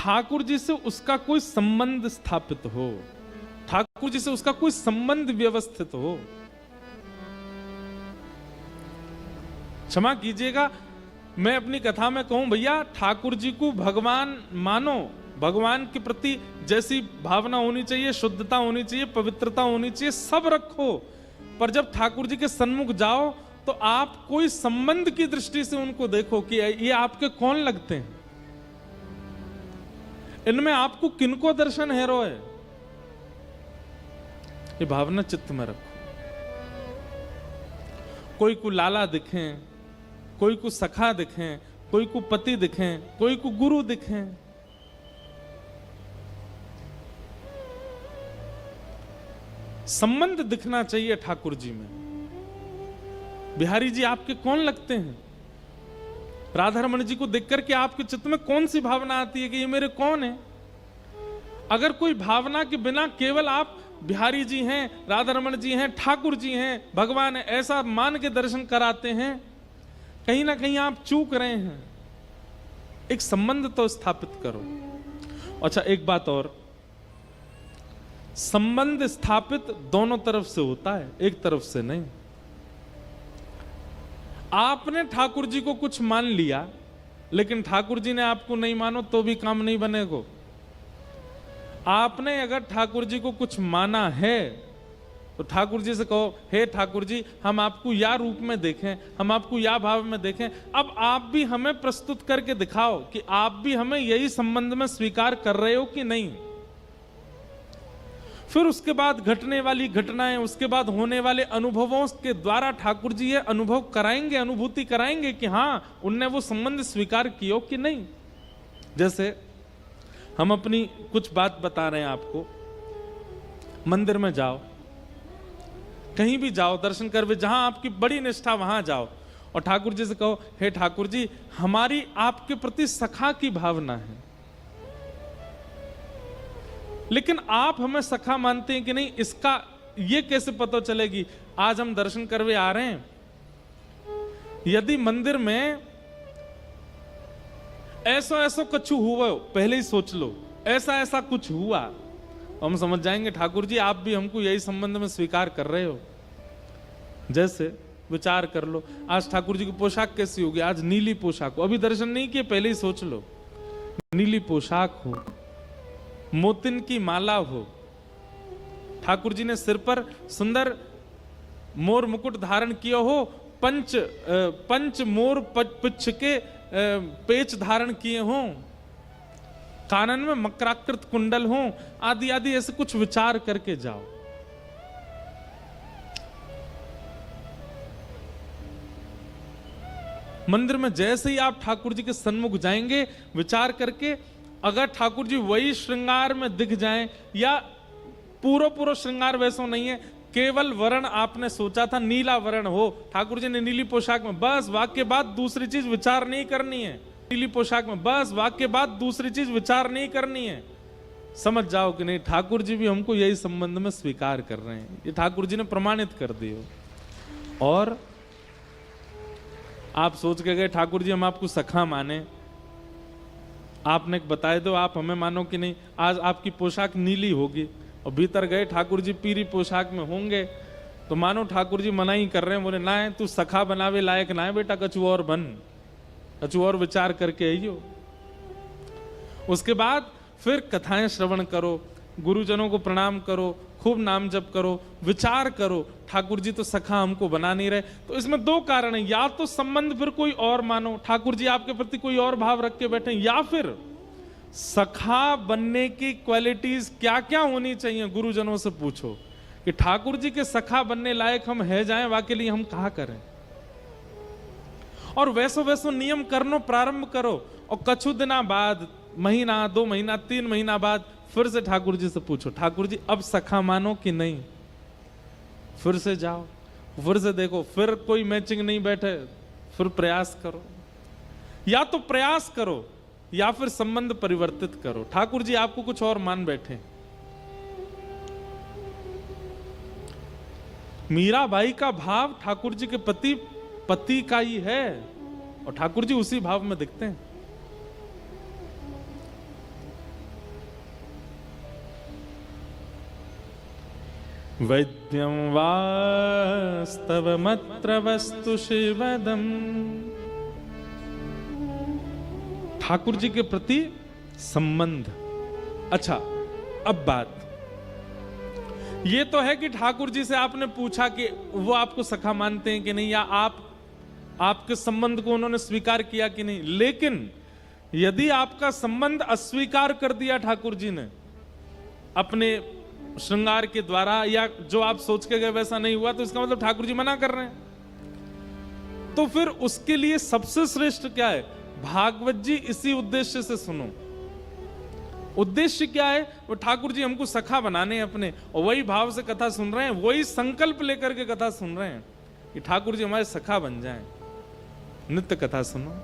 ठाकुर जी से उसका कोई संबंध स्थापित हो, ठाकुर जी से उसका कोई संबंध व्यवस्थित हो। क्षमा कीजिएगा, मैं अपनी कथा में कहूं भैया ठाकुर जी को भगवान मानो, भगवान के प्रति जैसी भावना होनी चाहिए, शुद्धता होनी चाहिए, पवित्रता होनी चाहिए, सब रखो, पर जब ठाकुर जी के सन्मुख जाओ तो आप कोई संबंध की दृष्टि से उनको देखो कि ये आपके कौन लगते हैं, इनमें आपको किनको दर्शन हेरो है, ये भावना चित्त में रखो। कोई को लाला दिखें, कोई को सखा दिखें, कोई को पति दिखें, कोई को गुरु दिखें, संबंध दिखना चाहिए ठाकुर जी में। बिहारी जी आपके कौन लगते हैं? राधा रमन जी को देख करके आपके चित्त में कौन सी भावना आती है कि ये मेरे कौन है? अगर कोई भावना के बिना केवल आप बिहारी जी हैं, राधा रमन जी हैं, ठाकुर जी हैं, भगवान है, ऐसा मान के दर्शन कराते हैं, कहीं ना कहीं आप चूक रहे हैं। एक संबंध तो स्थापित करो। अच्छा एक बात और, संबंध स्थापित दोनों तरफ से होता है, एक तरफ से नहीं। आपने ठाकुर जी को कुछ मान लिया, लेकिन ठाकुर जी ने आपको नहीं मानो तो भी काम नहीं बनेगा। आपने अगर ठाकुर जी को कुछ माना है तो ठाकुर जी से कहो, हे ठाकुर जी हम आपको या रूप में देखें, हम आपको या भाव में देखें, अब आप भी हमें प्रस्तुत करके दिखाओ कि आप भी हमें यही संबंध में स्वीकार कर रहे हो कि नहीं। फिर उसके बाद घटने वाली घटनाएं, उसके बाद होने वाले अनुभवों के द्वारा ठाकुर जी ये अनुभव कराएंगे, अनुभूति कराएंगे कि हां उनने वो संबंध स्वीकार किया कि नहीं। जैसे हम अपनी कुछ बात बता रहे हैं आपको, मंदिर में जाओ, कहीं भी जाओ दर्शन करवे, जहां आपकी बड़ी निष्ठा वहां जाओ और ठाकुर जी से कहो, हे ठाकुर जी हमारी आपके प्रति सखा की भावना है, लेकिन आप हमें सखा मानते हैं कि नहीं, इसका ये कैसे पता चलेगी? आज हम दर्शन करवे आ रहे हैं, यदि मंदिर में ऐसा ऐसा कुछ हुआ हो, पहले ही सोच लो, ऐसा ऐसा कुछ हुआ, हम समझ जाएंगे ठाकुर जी आप भी हमको यही संबंध में स्वीकार कर रहे हो। जैसे विचार कर लो, आज ठाकुर जी की पोशाक कैसी होगी? आज नीली पोशाक हो, अभी दर्शन नहीं किए, पहले ही सोच लो, नीली पोशाक हो, मोतिन की माला हो, ठाकुर जी ने सिर पर सुंदर मोर मुकुट धारण किया हो, पंच मोर पुच्छ के पेच धारण किए हों, कानन में मकराकृत कुंडल हों, आदि आदि ऐसे कुछ विचार करके जाओ। मंदिर में जैसे ही आप ठाकुर जी के सन्मुख जाएंगे, विचार करके अगर ठाकुर जी वही श्रृंगार में दिख जाएं, या पूरा श्रृंगार वैसा नहीं है, केवल वर्ण आपने सोचा था नीला वर्ण हो, ठाकुर जी ने नीली पोशाक में, बस वाक्य बाद दूसरी चीज विचार नहीं करनी है, नीली पोशाक में बस वाक्य बाद दूसरी चीज विचार नहीं करनी है, समझ जाओ कि नहीं ठाकुर जी भी हमको यही संबंध में स्वीकार कर रहे हैं, ये ठाकुर जी ने प्रमाणित कर दियो। और आप सोच के गए ठाकुर जी हम आपको सखा माने, आपने बताए दो आप हमें मानो कि नहीं, आज आपकी पोशाक नीली होगी और भीतर गए ठाकुर जी पीली पोशाक में होंगे, तो मानो ठाकुर जी मना ही कर रहे हैं, बोले ना है तू सखा बनावे लायक ना है बेटा, कछु और बन, कछु और विचार करके आइयो। उसके बाद फिर कथाएं श्रवण करो, गुरुजनों को प्रणाम करो, खूब नाम जप करो, विचार करो, ठाकुर जी तो सखा हमको बना नहीं रहे। तो इसमें दो कारण है, या तो संबंध फिर कोई और मानो, ठाकुर जी आपके प्रति कोई और भाव रख के बैठे, या फिर सखा बनने की क्वालिटीज क्या क्या होनी चाहिए गुरुजनों से पूछो कि ठाकुर जी के सखा बनने लायक हम है जाएं, वाकई लिए हम कहा करें, और वैसो वैसो नियम करनो प्रारंभ करो, और कछु दिना बाद, महीना 2 महीना 3 महीना बाद फिर से ठाकुर जी से पूछो, ठाकुर जी अब सखा मानो कि नहीं, फिर से जाओ, फिर से देखो, फिर कोई मैचिंग नहीं बैठे, फिर प्रयास करो, या तो प्रयास करो या फिर संबंध परिवर्तित करो। ठाकुर जी आपको कुछ और मान बैठे। मीराबाई का भाव ठाकुर जी के पति का ही है, और ठाकुर जी उसी भाव में दिखते हैं। वैद्यं वास्तवमत्र वस्तु शिवदम्। ठाकुर जी के प्रति संबंध। अच्छा, अब बात ये तो है कि ठाकुर जी से आपने पूछा कि वो आपको सखा मानते हैं कि नहीं, या आपके संबंध को उन्होंने स्वीकार किया कि नहीं। लेकिन यदि आपका संबंध अस्वीकार कर दिया ठाकुर जी ने अपने श्रृंगार के द्वारा, या जो आप सोच के गए वैसा नहीं हुआ, तो इसका मतलब ठाकुर जी मना कर रहे हैं। तो फिर उसके लिए सबसे श्रेष्ठ क्या है? भागवत जी इसी उद्देश्य से सुनो। उद्देश्य क्या है? वो ठाकुर जी हमको सखा बनाने हैं अपने, और वही भाव से कथा सुन रहे हैं, वही संकल्प लेकर के कथा सुन रहे हैं कि ठाकुर जी हमारे सखा बन जाएं। नित्य कथा सुनो।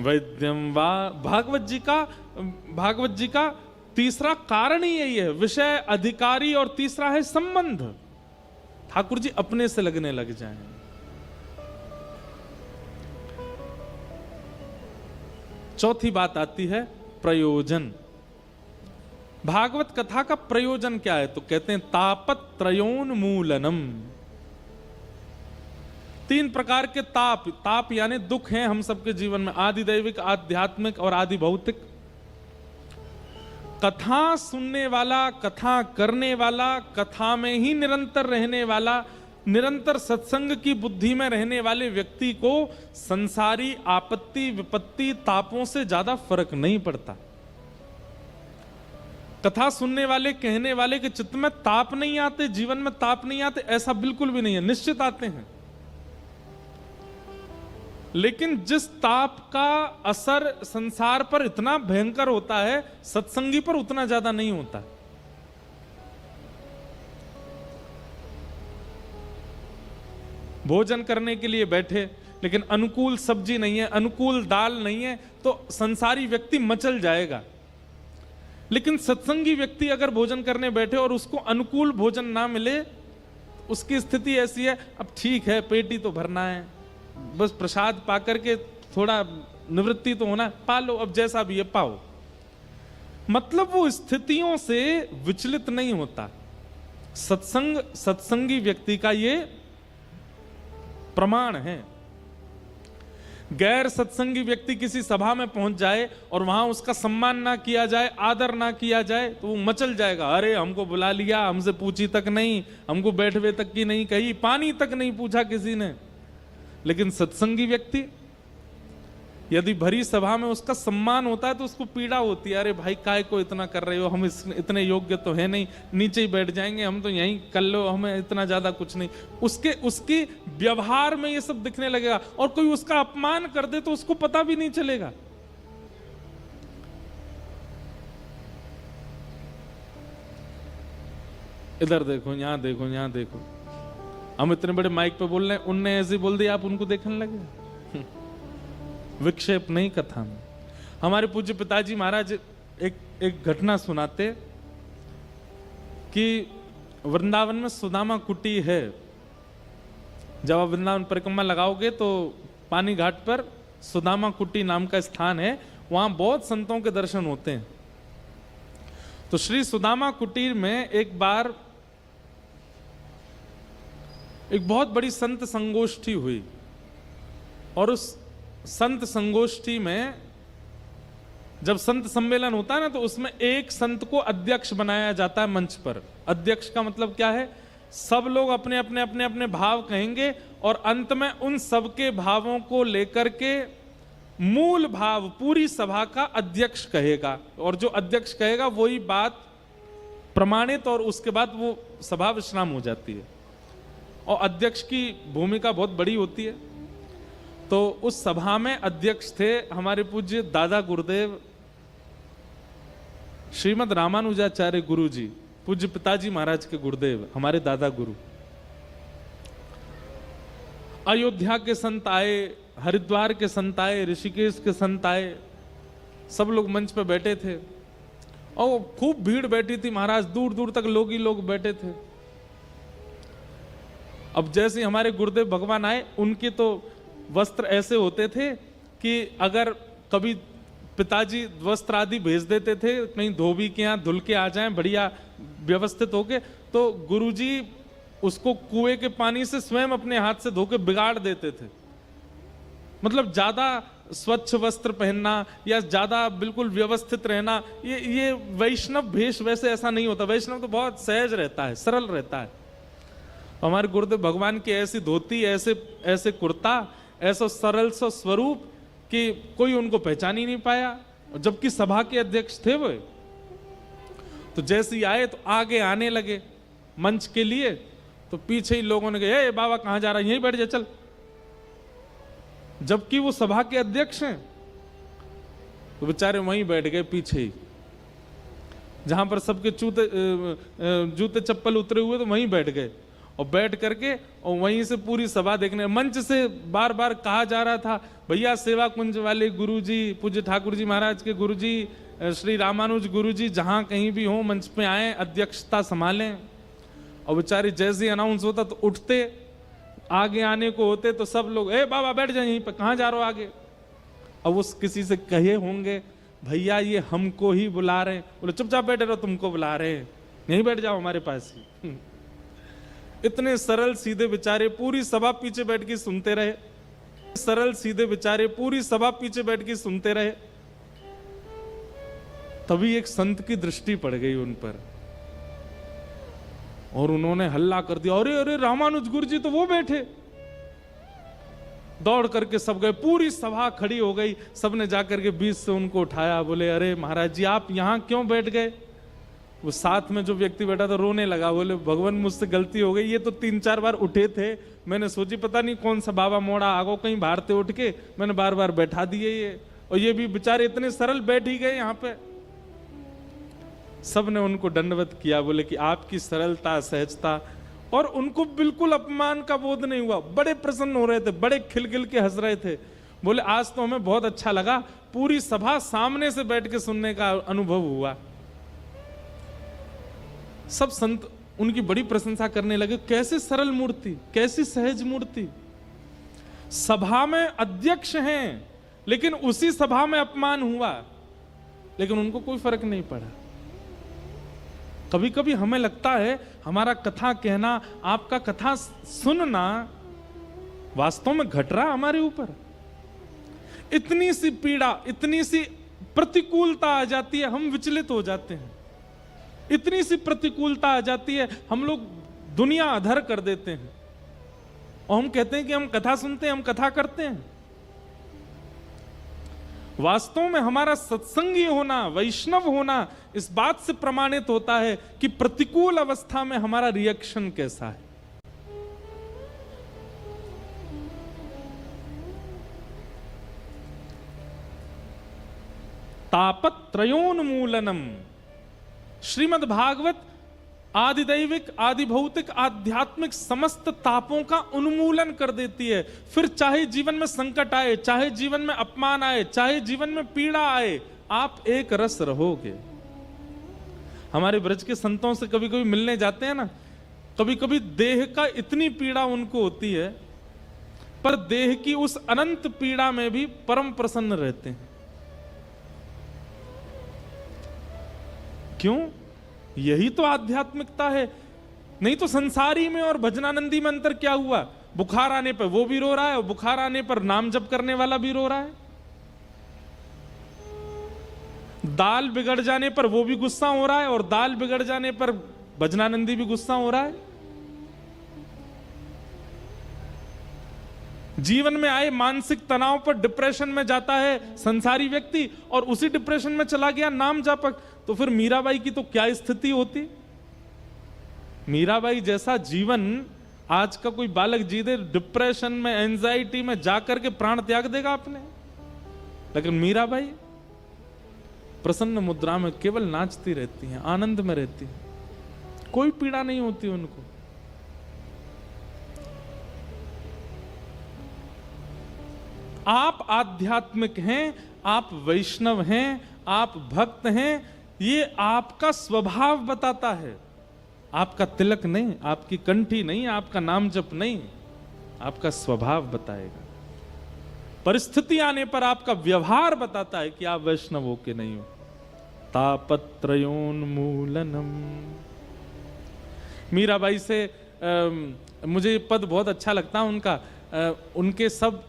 वैद्यम वा भागवत जी का तीसरा कारण ही यही है, विषय, अधिकारी, और तीसरा है संबंध। ठाकुर जी अपने से लगने लग जाएं। चौथी बात आती है प्रयोजन। भागवत कथा का प्रयोजन क्या है? तो कहते हैं तापत्रयोन्मूलनम। 3 प्रकार के ताप यानी दुख हैं हम सबके जीवन में, आदि दैविक, आध्यात्मिक और आदि भौतिक। कथा सुनने वाला, कथा करने वाला, कथा में ही निरंतर रहने वाला, निरंतर सत्संग की बुद्धि में रहने वाले व्यक्ति को संसारी आपत्ति, विपत्ति, तापों से ज्यादा फर्क नहीं पड़ता। कथा सुनने वाले, कहने वाले के चित्त में ताप नहीं आते, जीवन में ताप नहीं आते, ऐसा बिल्कुल भी नहीं है, निश्चित आते हैं। लेकिन जिस ताप का असर संसार पर इतना भयंकर होता है, सत्संगी पर उतना ज्यादा नहीं होता। भोजन करने के लिए बैठे, लेकिन अनुकूल सब्जी नहीं है, अनुकूल दाल नहीं है, तो संसारी व्यक्ति मचल जाएगा। लेकिन सत्संगी व्यक्ति अगर भोजन करने बैठे और उसको अनुकूल भोजन ना मिले, उसकी स्थिति ऐसी है, अब ठीक है, पेट ही तो भरना है, बस प्रसाद पा करके थोड़ा निवृत्ति तो होना, पा लो, अब जैसा भी है पाओ। मतलब वो स्थितियों से विचलित नहीं होता। सत्संगी व्यक्ति का ये प्रमाण है। गैर सत्संगी व्यक्ति किसी सभा में पहुंच जाए और वहां उसका सम्मान ना किया जाए, आदर ना किया जाए, तो वो मचल जाएगा। अरे हमको बुला लिया, हमसे पूछी तक नहीं, हमको बैठवे तक की नहीं कही, पानी तक नहीं पूछा किसी ने। लेकिन सत्संगी व्यक्ति, यदि भरी सभा में उसका सम्मान होता है तो उसको पीड़ा होती है, अरे भाई काय को इतना कर रहे हो, हम इतने योग्य तो है नहीं, नीचे ही बैठ जाएंगे, हम तो यहीं कर लो, हमें इतना ज्यादा कुछ नहीं। उसके व्यवहार में ये सब दिखने लगेगा। और कोई उसका अपमान कर दे तो उसको पता भी नहीं चलेगा। इधर देखो, यहां देखो, यहां देखो, हम इतने बड़े माइक पे बोल रहे हैं, उनने ऐसे बोल दिया, आप उनको देखने लगे। विक्षेप नहीं कथा में। हमारे पूज्य पिताजी महाराज एक घटना सुनाते कि वृंदावन में सुदामा कुटी है। जब आप वृंदावन परिक्रमा लगाओगे तो पानी घाट पर सुदामा कुटी नाम का स्थान है, वहां बहुत संतों के दर्शन होते हैं। तो श्री सुदामा कुटीर में एक बार एक बहुत बड़ी संत संगोष्ठी हुई, और उस संत संगोष्ठी में जब संत सम्मेलन होता है ना, तो उसमें एक संत को अध्यक्ष बनाया जाता है मंच पर। अध्यक्ष का मतलब क्या है? सब लोग अपने अपने अपने अपने भाव कहेंगे और अंत में उन सबके भावों को लेकर के मूल भाव पूरी सभा का अध्यक्ष कहेगा, और जो अध्यक्ष कहेगा वही बात प्रमाणित, और उसके बाद वो सभा विश्राम हो जाती है। और अध्यक्ष की भूमिका बहुत बड़ी होती है। तो उस सभा में अध्यक्ष थे हमारे पूज्य दादा गुरुदेव श्रीमद रामानुजाचार्य गुरु जी, पूज्य पिताजी महाराज के गुरुदेव, हमारे दादा गुरु। अयोध्या के संत आए, हरिद्वार के संत आए, ऋषिकेश के संत आए, सब लोग मंच पे बैठे थे और खूब भीड़ बैठी थी महाराज, दूर दूर तक लोग ही लोग बैठे थे। अब जैसे हमारे गुरुदेव भगवान आए, उनके तो वस्त्र ऐसे होते थे कि अगर कभी पिताजी वस्त्र आदि भेज देते थे कहीं धोबी के यहाँ धुल के आ जाएं बढ़िया व्यवस्थित होके, तो गुरुजी उसको कुएं के पानी से स्वयं अपने हाथ से धो के बिगाड़ देते थे। मतलब ज्यादा स्वच्छ वस्त्र पहनना या ज्यादा बिल्कुल व्यवस्थित रहना, ये वैष्णव भेष वैसे ऐसा नहीं होता। वैष्णव तो बहुत सहज रहता है, सरल रहता है। हमारे गुरुदेव भगवान की ऐसी धोती, ऐसे कुर्ता, ऐसा सरल सा स्वरूप कि कोई उनको पहचान ही नहीं पाया। जबकि सभा के अध्यक्ष थे वो, तो जैसे ही आए तो आगे आने लगे मंच के लिए, तो पीछे ही लोगों ने कहा, ए बाबा कहां जा रहा है, यहीं बैठ जा चल। जबकि वो सभा के अध्यक्ष हैं, तो बेचारे वहीं बैठ गए पीछे ही, जहां पर सबके जूते चप्पल उतरे हुए, तो वहीं बैठ गए। और बैठ करके और वहीं से पूरी सभा देखने, मंच से बार बार कहा जा रहा था, भैया सेवा कुंज वाले गुरुजी, पूज्य ठाकुर जी महाराज के गुरुजी, श्री रामानुज गुरुजी जहां कहीं भी हो मंच पे आए, अध्यक्षता संभालें। और बेचारे जैसे ही अनाउंस होता तो उठते, आगे आने को होते तो सब लोग, ए बाबा बैठ जाए यहीं पर, कहां जा रहे हो आगे। अब उस किसी से कहे होंगे, भैया ये हमको ही बुला रहे हैं। बोले चुपचाप बैठे रहो, तुमको बुला रहे हैं, यहीं बैठ जाओ हमारे पास ही। इतने सरल सीधे बेचारे पूरी सभा पीछे बैठ के सुनते रहे, सरल सीधे बेचारे पूरी सभा पीछे बैठ के सुनते रहे। तभी एक संत की दृष्टि पड़ गई उन पर और उन्होंने हल्ला कर दिया, अरे अरे रामानुज गुरु जी तो वो बैठे। दौड़ करके सब गए, पूरी सभा खड़ी हो गई, सबने जाकर के बीच से उनको उठाया। बोले अरे महाराज जी आप यहां क्यों बैठ गए। वो साथ में जो व्यक्ति बैठा था रोने लगा, बोले भगवान मुझसे गलती हो गई, ये तो 3-4 बार उठे थे, मैंने सोची पता नहीं कौन सा बाबा मोड़ा आगो कहीं भारते उठ के, मैंने बार बार बैठा दिए ये, और ये भी बेचारे इतने सरल बैठ ही गए यहाँ पे। सब ने उनको दंडवत किया, बोले कि आपकी सरलता, सहजता, और उनको बिल्कुल अपमान का बोध नहीं हुआ। बड़े प्रसन्न हो रहे थे, बड़े खिलखिल के हंस रहे थे। बोले आज तो हमें बहुत अच्छा लगा, पूरी सभा सामने से बैठ के सुनने का अनुभव हुआ। सब संत उनकी बड़ी प्रशंसा करने लगे, कैसे सरल मूर्ति, कैसी सहज मूर्ति। सभा में अध्यक्ष हैं, लेकिन उसी सभा में अपमान हुआ, लेकिन उनको कोई फर्क नहीं पड़ा। कभी कभी हमें लगता है हमारा कथा कहना, आपका कथा सुनना वास्तव में घट रहा हमारे ऊपर। इतनी सी पीड़ा, इतनी सी प्रतिकूलता आ जाती है, हम विचलित हो जाते हैं। इतनी सी प्रतिकूलता आ जाती है, हम लोग दुनिया अधर कर देते हैं और हम कहते हैं कि हम कथा सुनते हैं, हम कथा करते हैं। वास्तव में हमारा सत्संगी होना, वैष्णव होना इस बात से प्रमाणित होता है कि प्रतिकूल अवस्था में हमारा रिएक्शन कैसा है। तापत्रयोन्मूलनम, श्रीमद् भागवत आदिदैविक, आदिभौतिक, आध्यात्मिक समस्त तापों का उन्मूलन कर देती है। फिर चाहे जीवन में संकट आए, चाहे जीवन में अपमान आए, चाहे जीवन में पीड़ा आए, आप एक रस रहोगे। हमारे ब्रज के संतों से कभी कभी मिलने जाते हैं ना, कभी कभी देह का इतनी पीड़ा उनको होती है, पर देह की उस अनंत पीड़ा में भी परम प्रसन्न रहते हैं। क्यों? यही तो आध्यात्मिकता है। नहीं तो संसारी में और भजनानंदी में अंतर क्या हुआ? बुखार आने पर वो भी रो रहा है और बुखार आने पर नाम जप करने वाला भी रो रहा है। दाल बिगड़ जाने पर वो भी गुस्सा हो रहा है और दाल बिगड़ जाने पर भजनानंदी भी गुस्सा हो रहा है। जीवन में आए मानसिक तनाव पर डिप्रेशन में जाता है संसारी व्यक्ति और उसी डिप्रेशन में चला गया नाम जापक। तो फिर मीराबाई की तो क्या स्थिति होती? मीराबाई जैसा जीवन आज का कोई बालक जी दे, डिप्रेशन में, एंजाइटी में जाकर के प्राण त्याग देगा अपने। लेकिन मीराबाई प्रसन्न मुद्रा में केवल नाचती रहती हैं, आनंद में रहती हैं, कोई पीड़ा नहीं होती उनको। आप आध्यात्मिक हैं, आप वैष्णव हैं, आप भक्त हैं, ये आपका स्वभाव बताता है। आपका तिलक नहीं, आपकी कंठी नहीं, आपका नाम जप नहीं, आपका स्वभाव बताएगा। परिस्थिति आने पर आपका व्यवहार बताता है कि आप वैष्णव हो के नहीं हो। तापत्रयोन्मूलनम। मीराबाई से मुझे पद बहुत अच्छा लगता उनका। उनके सब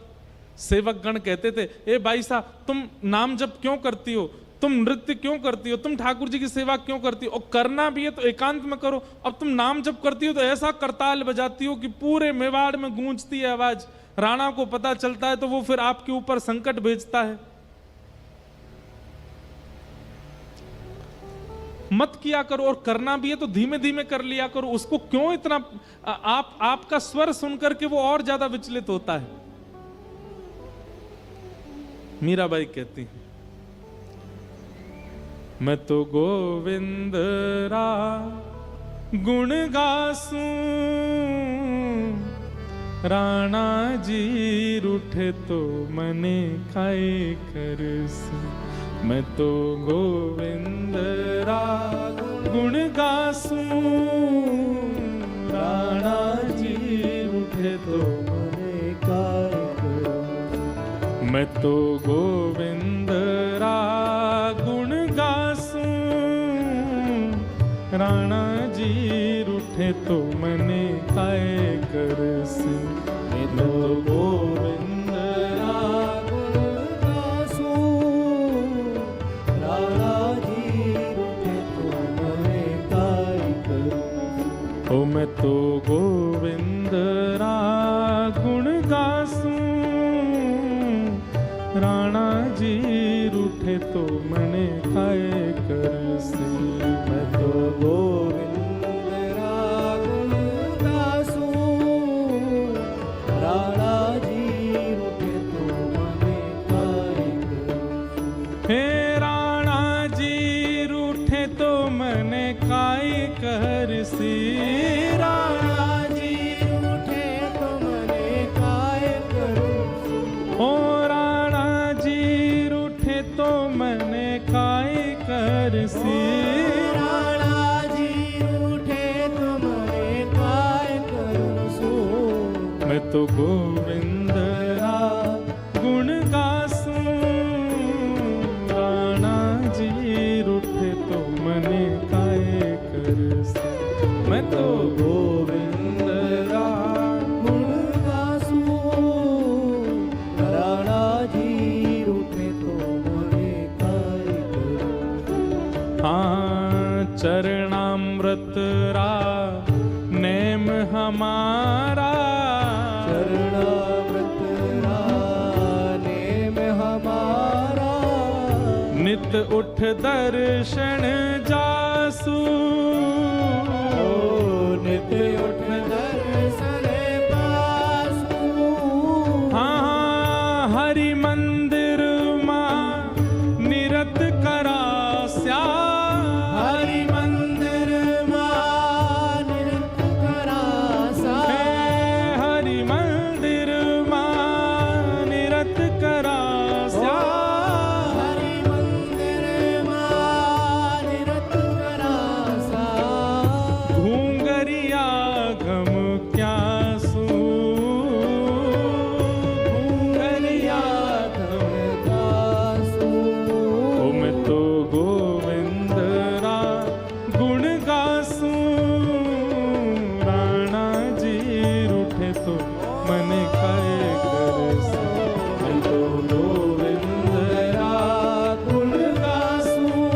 सेवकगण कहते थे, ए भाई साहब तुम नाम जप क्यों करती हो, तुम नृत्य क्यों करती हो, तुम ठाकुर जी की सेवा क्यों करती हो, और करना भी है तो एकांत में करो। अब तुम नाम जप करती हो तो ऐसा करताल बजाती हो कि पूरे मेवाड़ में गूंजती है आवाज। राणा को पता चलता है तो वो फिर आपके ऊपर संकट भेजता है। मत किया करो, और करना भी है तो धीमे धीमे कर लिया करो। उसको क्यों इतना आपका स्वर सुनकर के वो और ज्यादा विचलित होता है। मीराबाई कहती है, मैं तो गोविंद रा गुण गासूं, राणा जी रूठे तो मने खाए करसूं। मैं तो गोविंद रा गुण गासूं, राणा जी रूठे तो मने खाए करसूं। मैं तो गोविंद रा गुण गासूं, राणा जी रूठे तो मने खाए करसूं। मैं तो गोविंद रा गुण गासूं, राणा जी रूठे तो मने खाए करसूं। ओ मैं तो गोविंद रा गुण गासूं, राणा जी रूठे तो मने खाए करसूं। मैं तो गोविंद रा गुण गासूं, राणा जी रूठे तो मने खाए करसूं। हे राणा जी रूठे तो मने खाए करसी, राणा जी रूठे तो मने खाए करसूं। ओ राणा जी रूठे तो मने खाए करसी, राणा जी रूठे तो मने खाए करसूं। मैं तो गोविंद रा गुण गासूं, राणा जी रूठे तो मने खाए करसूं। मैं तो गोविंद रा गुण गासूं, राणा जी रूठे तो मने खाए करसूं। हाँ चरणामृत रा नेम हमारा, चरणामृत रा नेम हमारा। नित उठ दर्शन जासू, नित उठ दर्शन पासू। हाँ हरि मंदिर मां निरत करास्या, हरि मंदिर मां निरत करासा। हरि मंदिर मां निरत करास्या, हरि मंदिर मां निरत करासा। घूंगरिया घम क्यासू, घूंगरिया घम क्यासू। ओ मैं तो गोविंद रा गुण गासूं, राणा जी रूठे तो मने खाए करसूं। मैं तो गोविंद रा गुण गासूं,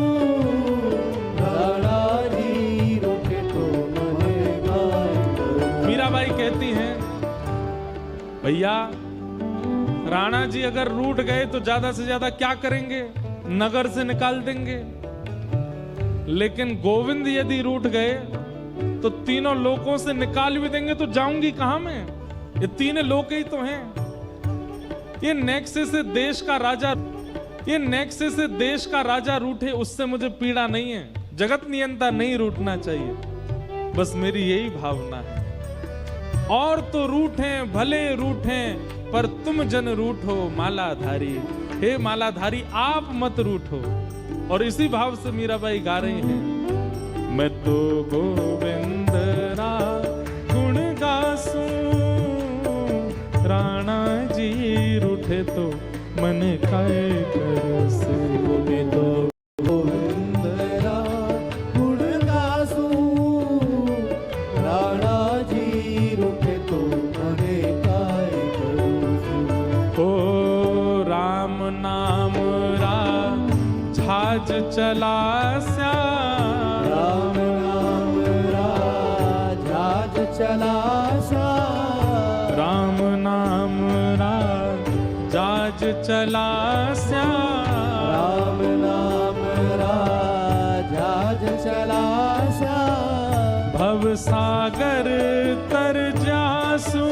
राणा जी रूठे तो मने खाए करसूं। मीराबाई कहती हैं, भैया राणा जी अगर रूठ गए तो ज्यादा से ज्यादा क्या करेंगे, नगर से निकाल देंगे। लेकिन गोविंद यदि रूठ गए तो तीनों लोकों से निकाल भी देंगे तो जाऊंगी कहां मैं, ये तीन लोक ही तो हैं। ये नेक्से से देश का राजा, ये नेक्से से देश का राजा रूठे उससे मुझे पीड़ा नहीं है, जगत नियंता नहीं रूठना चाहिए, बस मेरी यही भावना है। और तो रूठे भले रूठे पर तुम जन रूठो मालाधारी, हे मालाधारी आप मत रूठो। और इसी भाव से मीराबाई गा रही हैं, मैं तो गोविंद रा गुण गासूं, राणा जी रूठे तो मन काय करसु। गोविंदो गोविंद गुण गासू, राणाजी रूठे तो मने काय करूं। ओ राम नाम रा झाज चलास्या, राम नाम राज चलासा, राम नाम रा जाज चलास्या, राम नाम राज चलासा, भव सागर तर जासू,